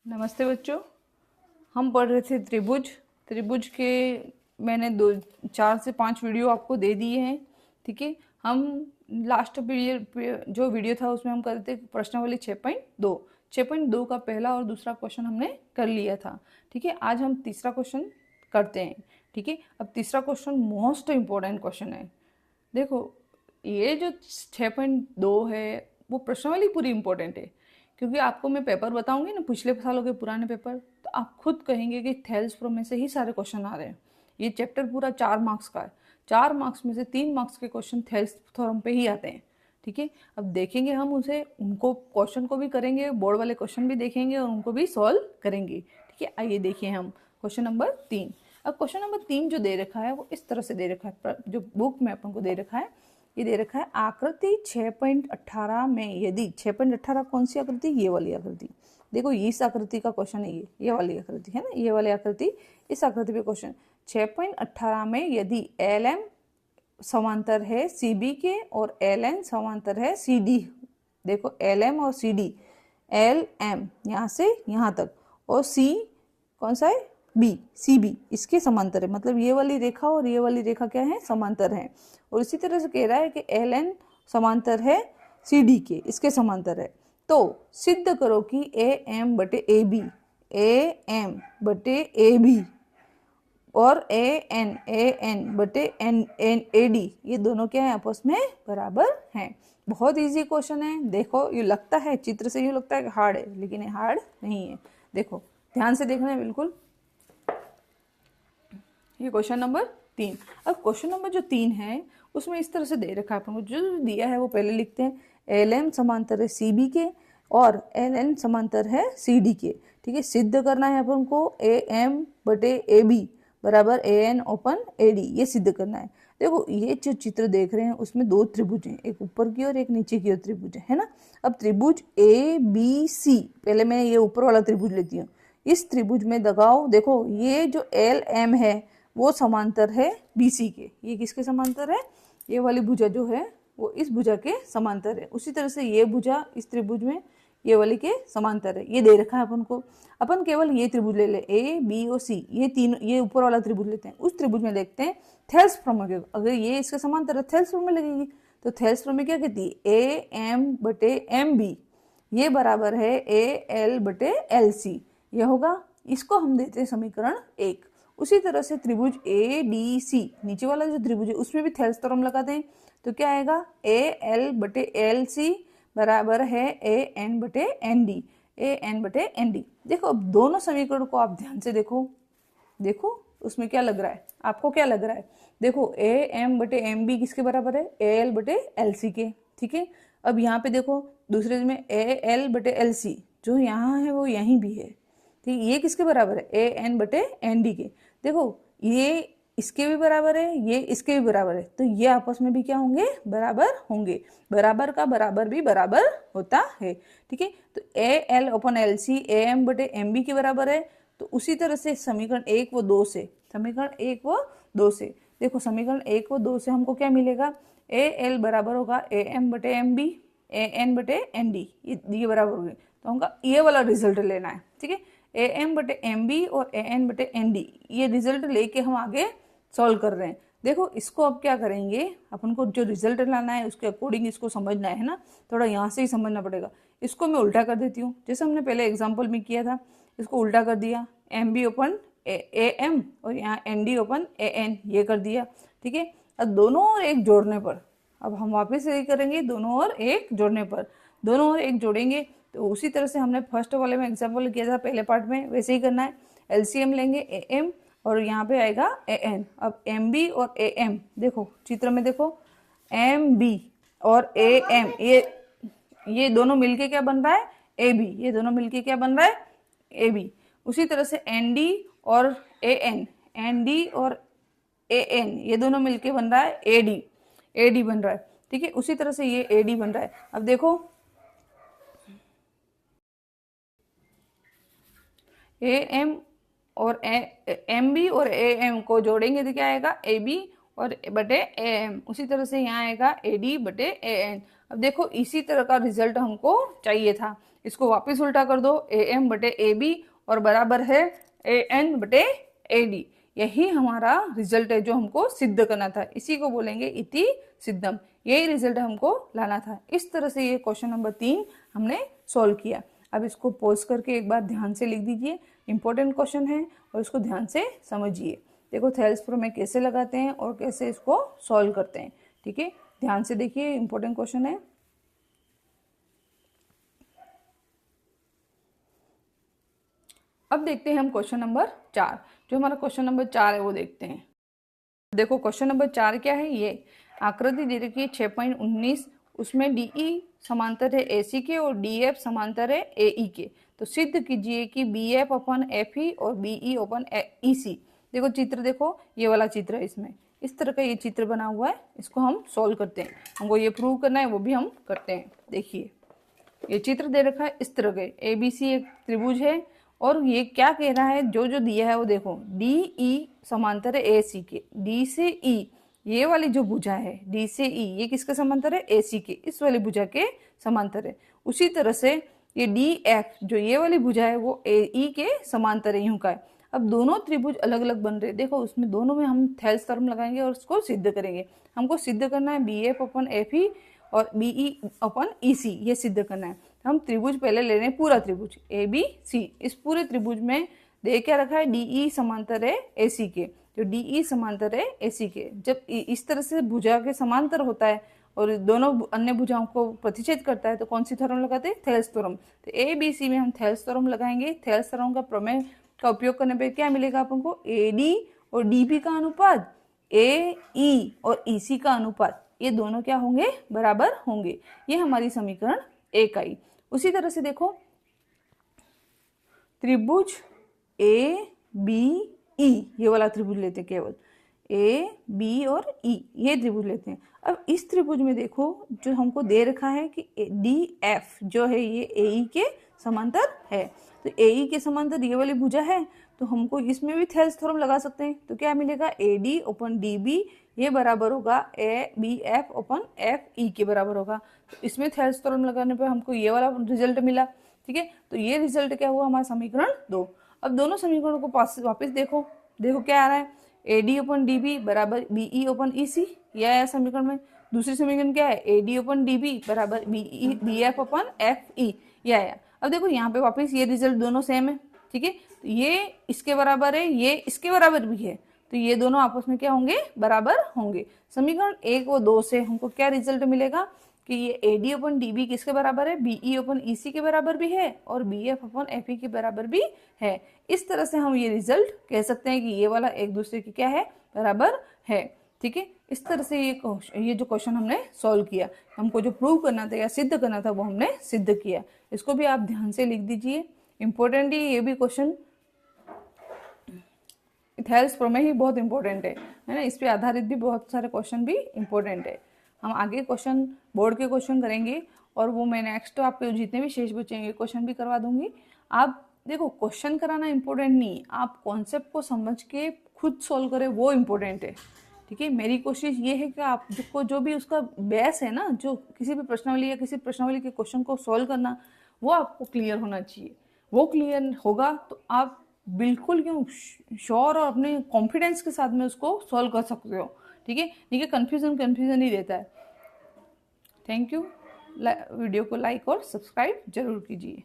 नमस्ते बच्चों। हम पढ़ रहे थे त्रिभुज। त्रिभुज के मैंने 4 से 5 वीडियो आपको दे दिए हैं। ठीक है, हम लास्ट पीरियड जो वीडियो था उसमें हम कर रहे थे प्रश्नावली 6.2। 6.2 का पहला और दूसरा क्वेश्चन हमने कर लिया था। ठीक है, आज हम तीसरा क्वेश्चन करते हैं। ठीक है, अब तीसरा क्वेश्चन मोस्ट इम्पोर्टेंट क्वेश्चन है। देखो, ये जो 6.2 है वो प्रश्नावली पूरी इंपॉर्टेंट है, क्योंकि आपको मैं पेपर बताऊंगी ना, पिछले सालों के पुराने पेपर, तो आप खुद कहेंगे कि थेल्स फ्रॉम में से ही सारे क्वेश्चन आ रहे हैं। ये चैप्टर पूरा 4 मार्क्स का है। 4 मार्क्स में से 3 मार्क्स के क्वेश्चन थेल्स फ्रॉम पे ही आते हैं। ठीक है, अब देखेंगे हम उसे, उनको क्वेश्चन को भी करेंगे, बोर्ड वाले क्वेश्चन भी देखेंगे और उनको भी सॉल्व करेंगे। ठीक है, आइए देखिए हम क्वेश्चन नंबर 3। अब क्वेश्चन नंबर 3 जो दे रखा है वो इस तरह से दे रखा है, जो बुक में अपन को दे रखा है। ये दे रखा है आकृति 6.18 में यदि 6.18 कौन सी आकृति? ये वाली आकृति। देखो, इस आकृति का क्वेश्चन है, ये वाली आकृति है ना, ये वाली आकृति। इस आकृति पे क्वेश्चन 6.18 में यदि LM समांतर है CB के और LN समांतर है CD। देखो, LM और CD, LM यहाँ से यहाँ तक और C कौन सा है? B, CB इसके समांतर है। मतलब ये वाली रेखा और ये वाली रेखा क्या है? समांतर है। और इसी तरह से कह रहा है कि LN समांतर है CD के, इसके समांतर है। तो सिद्ध करो कि AM बटे AB, AM बटे AB और AN बटे AD ये दोनों क्या है? आपस में बराबर हैं। बहुत इजी क्वेश्चन है। देखो, ये लगता है चित्र से, ये लगता है कि हार्ड है, लेकिन ये हार्ड नहीं है। देखो, ध्यान से देखना है बिल्कुल। ये क्वेश्चन नंबर 3। अब क्वेश्चन नंबर जो 3 है उसमें इस तरह से दे रखा है, अपन को जो दिया है वो पहले लिखते हैं। LM समांतर है CB के और LN समांतर है CD के। ठीक है, सिद्ध करना है अपन को AM बटे AB बराबर AN ओपन AD, ये सिद्ध करना है। देखो, ये जो चित्र देख रहे हैं उसमें 2 त्रिभुज हैं, एक ऊपर की और एक नीचे की ओर त्रिभुज है ना। अब त्रिभुज ABC, पहले मैं ये ऊपर वाला त्रिभुज लेती हूँ। इस त्रिभुज में दगाओ, देखो ये जो LM है वो समांतर है BC के। ये किसके समांतर है? ये वाली भुजा जो है वो इस भुजा के समांतर है। उसी तरह से ये भुजा इस त्रिभुज में ये वाली के समांतर है। ये दे रखा है अपन को। अपन केवल ये त्रिभुज ले ले, A, B और C, ये तीन, ये ऊपर वाला त्रिभुज लेते हैं। उस त्रिभुज में देखते हैं थेल्स प्रमेय, अगर ये इसके समांतर है थेल्स प्रमेय लगेगी। तो थेल्स प्रमेय क्या कहती है? AM बटे MB ये बराबर है AL बटे LC, ये होगा। इसको हम देते हैं समीकरण 1। उसी तरह से त्रिभुज ADC, नीचे वाला जो त्रिभुज है उसमें भी थेल्स थ्योरम लगाते हैं। तो क्या आएगा? AL बटे LC बराबर है AN बटे ND, AN बटे ND। देखो, अब दोनों समीकरण को आप ध्यान से देखो। देखो उसमें क्या लग रहा है, आपको क्या लग रहा है? देखो, AM बटे MB किसके बराबर है? AL बटे LC के। ठीक है, अब यहाँ पे देखो दूसरे में AL बटे LC, जो यहाँ है वो यहीं भी है। ठीक, ये किसके बराबर है? AN बटे ND के। देखो, ये इसके भी बराबर है, ये इसके भी बराबर है, तो ये आपस में भी क्या होंगे? बराबर होंगे। बराबर का बराबर भी बराबर होता है। ठीक है, तो AL ओपन LC AM बटे MB के बराबर है। तो उसी तरह से समीकरण 1 व 2 से, समीकरण 1 व 2 से देखो, समीकरण 1 व 2 से हमको क्या मिलेगा? AL बराबर होगा AM बटे MB, AN बटे ND, ये बराबर होंगे। तो हमको ये वाला रिजल्ट लेना है। ठीक है, AM बटे MB और AN बटे ND, ये रिजल्ट लेके हम आगे सॉल्व कर रहे हैं। देखो, इसको अब क्या करेंगे, अपन को जो रिजल्ट लाना है उसके अकॉर्डिंग इसको समझना है ना। थोड़ा यहाँ से ही समझना पड़ेगा। इसको मैं उल्टा कर देती हूँ, जैसे हमने पहले एग्जाम्पल में किया था। इसको उल्टा कर दिया, MB ओपन AM और यहाँ ND ओपन AN, ये कर दिया। ठीक है, अब दोनों और एक जोड़ने पर, अब हम वापस यही करेंगे, दोनों और एक जोड़ने पर, दोनों और एक जोड़ेंगे। तो उसी तरह से हमने फर्स्ट वाले में एग्जाम्पल किया था पहले पार्ट में, वैसे ही करना है। LCM लेंगे AM और यहाँ पे आएगा AN। अब MB और AM, देखो चित्र में देखो, MB और AM, ये दोनों मिलके क्या बन रहा है? AB, ये दोनों मिलके क्या बन रहा है? AB। उसी तरह से ND और AN, ND और AN ये दोनों मिलके बन रहा है AD, AD बन रहा है। ठीक है, उसी तरह से ये AD बन रहा है। अब देखो, AM और MB और AM को जोड़ेंगे तो क्या आएगा? AB और बटे ए एम। उसी तरह से यहाँ आएगा ए डी बटे ए एन। अब देखो इसी तरह का रिजल्ट हमको चाहिए था, इसको वापस उल्टा कर दो, ए एम बटे ए बी और बराबर है ए एन बटे ए डी। यही हमारा रिजल्ट है जो हमको सिद्ध करना था, इसी को बोलेंगे इति सिद्धम। यही रिजल्ट हमको लाना था। इस तरह से ये क्वेश्चन नंबर 3 हमने सॉल्व किया। अब इसको पॉज करके एक बार ध्यान से लिख दीजिए, इंपॉर्टेंट क्वेश्चन है और इसको ध्यान से समझिए। देखो थेल्स प्रमेय कैसे लगाते हैं और कैसे इसको सॉल्व करते हैं। ठीक है, ध्यान से देखिए, इंपॉर्टेंट क्वेश्चन है। अब देखते हैं हम क्वेश्चन नंबर 4। जो हमारा क्वेश्चन नंबर 4 है वो देखते हैं। देखो क्वेश्चन नंबर 4 क्या है, ये आकृति दे रखी है 6.19, उसमें डीई समांतर है एसी के और डीएफ समांतर है एई के। तो सिद्ध कीजिए कि बीएफ अपन एफई और बीई अपन ईसी। देखो चित्र देखो, ये वाला चित्र है, इसमें इस तरह का ये चित्र बना हुआ है, इसको हम सॉल्व करते हैं। हमको ये प्रूव करना है, वो भी हम करते हैं। देखिए ये चित्र दे रखा है इस तरह के, एबीसी एक त्रिभुज है और ये क्या कह रहा है, जो जो दिया है वो देखो, डी ई समांतर है ए सी के। डी से ई ये वाली जो भुजा है, डी से ई ये किसके समांतर है, ए सी के, इस वाली भुजा के समांतर है। उसी तरह से ये डी एफ जो ये वाली भुजा है वो ए ई के समांतर है, यूं का है। अब दोनों त्रिभुज अलग अलग बन रहे हैं, देखो उसमें दोनों में हम थेल्स थ्योरम लगाएंगे और उसको सिद्ध करेंगे। हमको सिद्ध करना है बी एफ अपन एफ ई और बीई अपन ईसी, ये सिद्ध करना है। हम त्रिभुज पहले ले रहे हैं, पूरा त्रिभुज ए बी सी। इस पूरे त्रिभुज में दे क्या रखा है, डीई समांतर है एसी के। जो डीई समांतर है एसी के, जब इस तरह से भुजा के समांतर होता है और दोनों अन्य भुजाओं को प्रतिच्छेद करता है तो कौन सी थ्योरम लगाते हैं, थेल्स थ्योरम। तो ए बी सी में हम थेल्स थ्योरम लगाएंगे। थेल्स थ्योरम का प्रमेय का उपयोग करने पे क्या मिलेगा अपन को, ए डी और डीबी का अनुपात, ए ई और ईसी का अनुपात, ये दोनों क्या होंगे, बराबर होंगे। ये हमारी समीकरण 1 आई। उसी तरह से देखो त्रिभुज ए बी ई, ये वाला त्रिभुज लेते हैं, केवल ए बी और ई ये त्रिभुज लेते हैं। अब इस त्रिभुज में देखो जो हमको दे रखा है कि डी एफ जो है ये ए ई के समांतर है। तो ए ई के समांतर ये वाली भुजा है, तो हमको इसमें भी थेल्स थ्योरम लगा सकते हैं। तो क्या मिलेगा, A D open D B ये बराबर होगा A B F open F E के बराबर होगा। तो इसमें थेल्स थ्योरम लगाने पर हमको ये वाला रिजल्ट मिला। ठीक है, तो ये रिजल्ट क्या हुआ, हमारा समीकरण 2। अब दोनों समीकरणों को वापस देखो, देखो क्या आ रहा है, A D open D B बराबर बीई ओपन ई सी, यह आया समीकरण में। दूसरी समीकरण क्या है, A D open D B बराबर B F open F E, यह आया। अब देखो यहाँ पे वापस ये रिजल्ट दोनों सेम है। ठीक है, तो ये इसके बराबर है, ये इसके बराबर भी है, तो ये दोनों आपस में क्या होंगे, बराबर होंगे। समीकरण 1 और 2 से हमको क्या रिजल्ट मिलेगा कि ये A D open D B किसके बराबर है, बीई ओपन ई सी के बराबर भी है और B F open F E के बराबर भी है। इस तरह से हम ये रिजल्ट कह सकते हैं कि ये वाला एक दूसरे की क्या है, बराबर है। ठीक है, इस तरह से ये जो क्वेश्चन हमने सॉल्व किया, हमको जो प्रूव करना था या सिद्ध करना था वो हमने सिद्ध किया। इसको भी आप ध्यान से लिख दीजिए, इंपॉर्टेंट है ये भी क्वेश्चन। थेल्स प्रमेय ही बहुत इंपॉर्टेंट है ना, इस पे आधारित भी बहुत सारे क्वेश्चन भी इंपॉर्टेंट है। हम आगे क्वेश्चन बोर्ड के क्वेश्चन करेंगे और वो मैं नेक्स्ट आपके जितने भी शेष बचेंगे क्वेश्चन भी करवा दूंगी। आप देखो क्वेश्चन कराना इंपॉर्टेंट नहीं, आप कॉन्सेप्ट को समझ के खुद सॉल्व करें वो इम्पोर्टेंट है। ठीक है, मेरी कोशिश ये है कि आपको जो भी उसका बेस है ना, जो किसी भी प्रश्नावली या किसी प्रश्नावली के क्वेश्चन को सॉल्व करना, वो आपको क्लियर होना चाहिए। वो क्लियर होगा तो आप बिल्कुल क्यों श्योर और अपने कॉन्फिडेंस के साथ में उसको सॉल्व कर सकते हो। ठीक है, नहीं कि कन्फ्यूजन ही रहता है। Thank you. वीडियो को लाइक और सब्सक्राइब जरूर कीजिए।